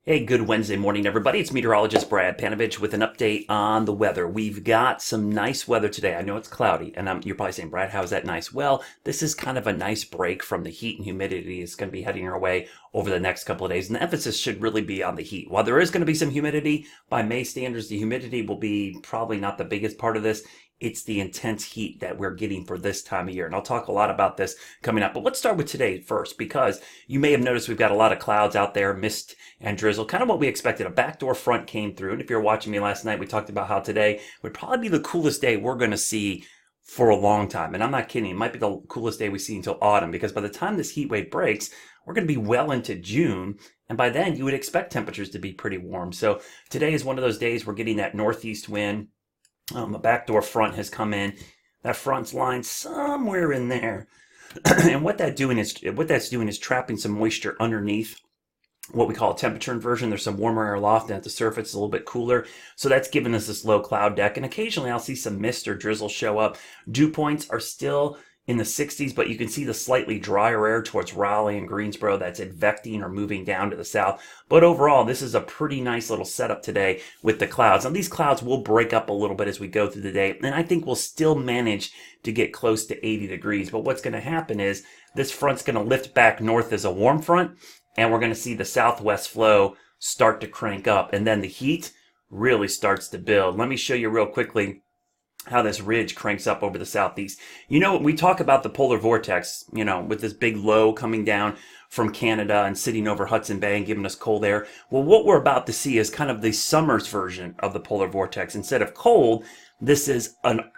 Hey, good Wednesday morning, everybody. It's meteorologist Brad Panovich with an update on the weather. We've got some nice weather today. I know it's cloudy, and you're probably saying, Brad, how is that nice? Well, this is kind of a nice break from the heat and humidity that's going to be heading our way over the next couple of days. And the emphasis should really be on the heat. While there is going to be some humidity, by May standards, the humidity will be probably not the biggest part of this. It's the intense heat that we're getting for this time of year. And I'll talk a lot about this coming up. But let's start with today first, because you may have noticed we've got a lot of clouds out there, mist and drizzle, kind of what we expected. A backdoor front came through. And if you're watching me last night, we talked about how today would probably be the coolest day we're going to see for a long time. And I'm not kidding. It might be the coolest day we see until autumn, because by the time this heat wave breaks, we're going to be well into June. And by then, you would expect temperatures to be pretty warm. So today is one of those days we're getting that northeast wind. A backdoor front has come in. That front's lying somewhere in there. And what that's doing is trapping some moisture underneath what we call a temperature inversion. There's some warmer air aloft, and at the surface it's a little bit cooler. So that's giving us this low cloud deck. And occasionally I'll see some mist or drizzle show up. Dew points are still in the 60s, but you can see the slightly drier air towards Raleigh and Greensboro that's advecting or moving down to the south. But overall, this is a pretty nice little setup today with the clouds. Now, these clouds will break up a little bit as we go through the day, and I think we'll still manage to get close to 80 degrees. But what's going to happen is this front's going to lift back north as a warm front, and we're going to see the southwest flow start to crank up, and then the heat really starts to build. Let me show you real quickly how this ridge cranks up over the southeast. You know, we talk about the polar vortex, with this big low coming down from Canada and sitting over Hudson Bay and giving us cold air. Well, what we're about to see is kind of the summer's version of the polar vortex. Instead of cold, this is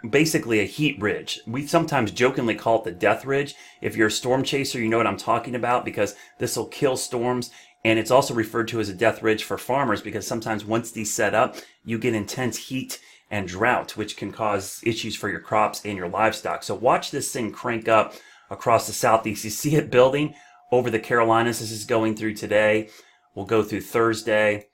basically a heat ridge. We sometimes jokingly call it the death ridge. If you're a storm chaser, you know what I'm talking about, because this will kill storms. And it's also referred to as a death ridge for farmers, because sometimes once these set up, you get intense heat and drought, which can cause issues for your crops and your livestock. So watch this thing crank up across the southeast. You see it building over the Carolinas. This is going through today. We'll go through Thursday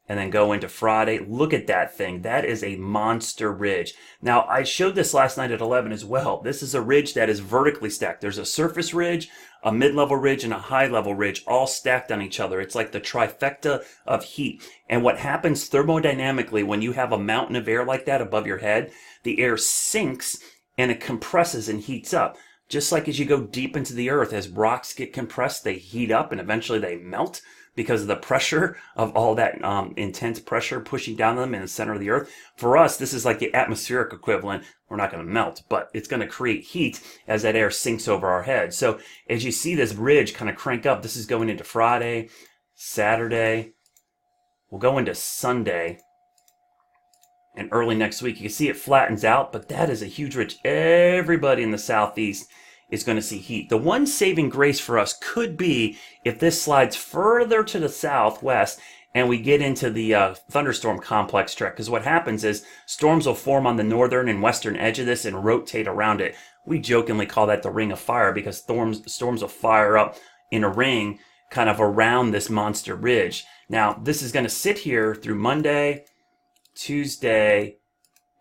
and then go into Friday. Look at that thing. That is a monster ridge. Now, I showed this last night at 11 as well. This is a ridge that is vertically stacked. There's a surface ridge, a mid-level ridge, and a high-level ridge, all stacked on each other. It's like the trifecta of heat. And what happens thermodynamically when you have a mountain of air like that above your head, the air sinks and it compresses and heats up. Just like as you go deep into the earth, as rocks get compressed, they heat up and eventually they melt because of the pressure of all that intense pressure pushing down them in the center of the earth. For us, this is like the atmospheric equivalent. We're not going to melt, but it's going to create heat as that air sinks over our heads. So as you see this ridge kind of crank up, this is going into Friday, Saturday. We'll go into Sunday and early next week. You can see it flattens out, but that is a huge ridge. Everybody in the southeast is going to see heat. The one saving grace for us could be if this slides further to the southwest and we get into the thunderstorm complex track. Because what happens is storms will form on the northern and western edge of this and rotate around it. We jokingly call that the ring of fire, because storms will fire up in a ring kind of around this monster ridge. Now, this is going to sit here through Monday, Tuesday,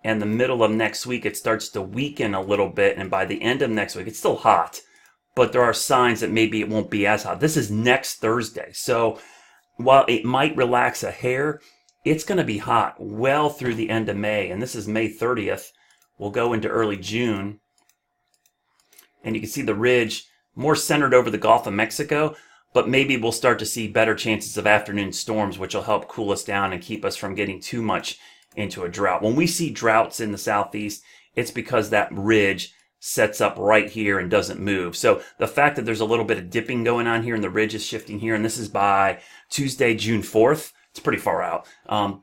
and the middle of next week. It starts to weaken a little bit, and by the end of next week, it's still hot, but there are signs that maybe it won't be as hot. This is next Thursday, so while it might relax a hair, it's going to be hot well through the end of May, and this is May 30th. We'll go into early June, and you can see the ridge more centered over the Gulf of Mexico, but maybe we'll start to see better chances of afternoon storms, which will help cool us down and keep us from getting too much into a drought. When we see droughts in the southeast, it's because that ridge sets up right here and doesn't move. So the fact that there's a little bit of dipping going on here and the ridge is shifting here, and this is by Tuesday, June 4th, it's pretty far out.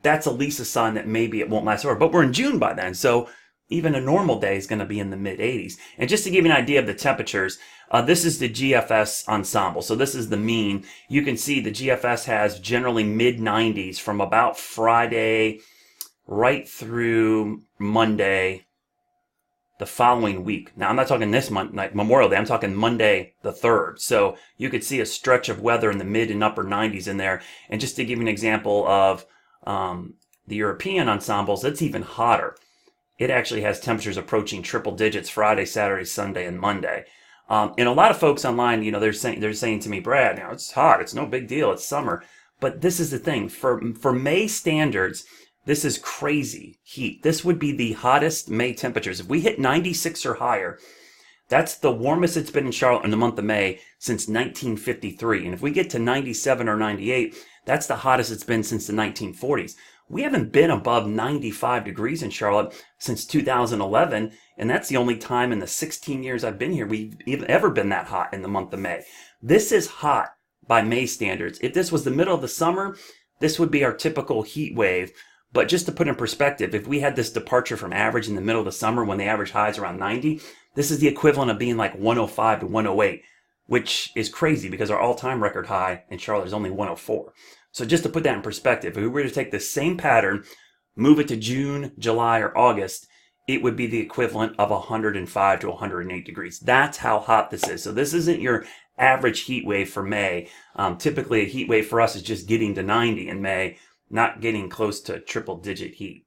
That's at least a sign that maybe it won't last forever. But we're in June by then, so even a normal day is going to be in the mid-80s. And just to give you an idea of the temperatures, this is the GFS ensemble. So this is the mean. You can see the GFS has generally mid-90s from about Friday right through Monday the following week. Now, I'm not talking this month, like Memorial Day. I'm talking Monday the 3rd. So you could see a stretch of weather in the mid and upper 90s in there. And just to give you an example of the European ensembles, it's even hotter. It actually has temperatures approaching triple digits Friday, Saturday, Sunday, and Monday. And a lot of folks online, they're saying to me, Brad, it's hot. It's no big deal. It's summer. But this is the thing. For May standards, this is crazy heat. This would be the hottest May temperatures. If we hit 96 or higher, that's the warmest it's been in Charlotte in the month of May since 1953. And if we get to 97 or 98, that's the hottest it's been since the 1940s. We haven't been above 95 degrees in Charlotte since 2011, and that's the only time in the 16 years I've been here we've ever been that hot in the month of May. This is hot by May standards. If this was the middle of the summer, this would be our typical heat wave. But just to put in perspective, if we had this departure from average in the middle of the summer when the average high is around 90, this is the equivalent of being like 105 to 108, which is crazy because our all-time record high in Charlotte is only 104. So just to put that in perspective, if we were to take the same pattern, move it to June, July, or August, it would be the equivalent of 105 to 108 degrees. That's how hot this is. So this isn't your average heat wave for May. Typically, a heat wave for us is just getting to 90 in May, not getting close to triple-digit heat.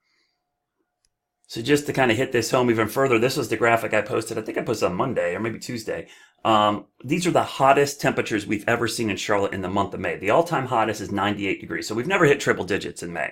So just to kind of hit this home even further, this was the graphic I posted. I think I posted on Monday or maybe Tuesday. These are the hottest temperatures we've ever seen in Charlotte in the month of May. The all-time hottest is 98 degrees. So we've never hit triple digits in May.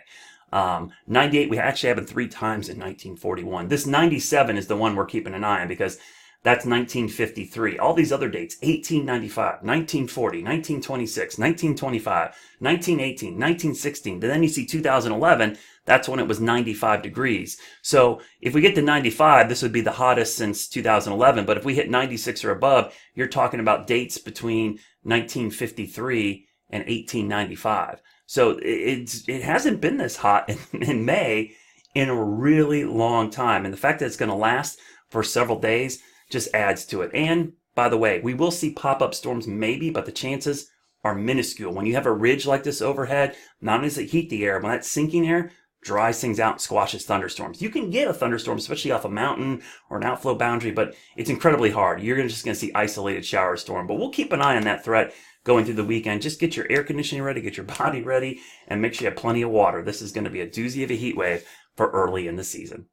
98, we actually happened 3 times in 1941. This 97 is the one we're keeping an eye on because that's 1953. All these other dates, 1895, 1940, 1926, 1925, 1918, 1916. Then you see 2011, that's when it was 95 degrees. So if we get to 95, this would be the hottest since 2011. But if we hit 96 or above, you're talking about dates between 1953 and 1895. So it hasn't been this hot in May in a really long time. And the fact that it's going to last for several days just adds to it. And by the way, we will see pop-up storms maybe, but the chances are minuscule. When you have a ridge like this overhead, not only does it heat the air, when that sinking air dries things out and squashes thunderstorms. You can get a thunderstorm, especially off a mountain or an outflow boundary, but it's incredibly hard. You're just going to see isolated shower storm. But we'll keep an eye on that threat going through the weekend. Just get your air conditioning ready, get your body ready, and make sure you have plenty of water. This is going to be a doozy of a heat wave for early in the season.